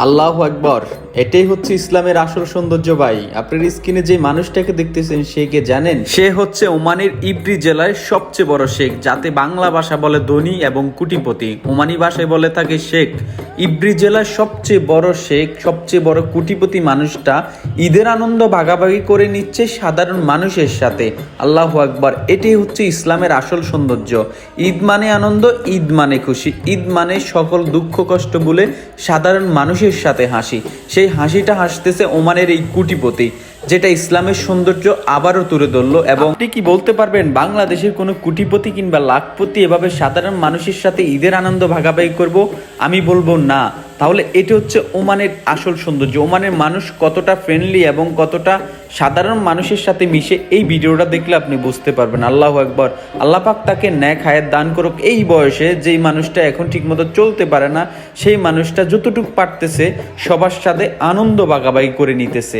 আল্লাহু আকবার। এটাই হচ্ছে ইসলামের আসল সৌন্দর্য ভাই। আপনার স্ক্রিনে যে মানুষটাকে দেখতেছেন সে কে জানেন? সে হচ্ছে ওমানের ইবরি জেলার সবচেয়ে বড় শেখ, যাতে বাংলা ভাষা বলে ধনী এবং কোটিপতি, ওমানি ভাষায় বলে থাকে শেখ। ইবরি জেলার সবচেয়ে বড় শেখ, সবচেয়ে বড় কোটিপতি মানুষটা ঈদের আনন্দ ভাগাভাগি করে নিচ্ছে সাধারণ মানুষের সাথে। আল্লাহু আকবার। এটাই হচ্ছে ইসলামের আসল সৌন্দর্য। ঈদ মানে আনন্দ, ঈদ মানে খুশি, ঈদ মানে সকল দুঃখ কষ্ট ভুলে সাধারণ মানুষের সাথে হাসি। সেই হাসিটা হাসতেছে ওমানের এই কোটিপতি, যেটা ইসলামের সৌন্দর্য আবারও তুলে ধরলো। এবং আপনি কি বলতে পারবেন বাংলাদেশের কোনো কোটিপতি কিংবা লাখপতি এভাবে সাধারণ মানুষের সাথে ঈদের আনন্দ ভাগাভাগি করব? আমি বলবো না। তাহলে এটা হচ্ছে ওমানের আসল সৌন্দর্য। ওমানের মানুষ কতটা ফ্রেন্ডলি এবং কতটা সাধারণ মানুষের সাথে মিশে, এই ভিডিওটা দেখলে আপনি বুঝতে পারবেন। আল্লাহু আকবার। আল্লাহ পাক তাকে ন্যাক হায়াত দান করুক। এই বয়সে যেই মানুষটা এখন ঠিকমতো চলতে পারে না, সেই মানুষটা যতটুকু পারতেছে সবার সাথে আনন্দ ভাগাভাগি করে নিতেছে।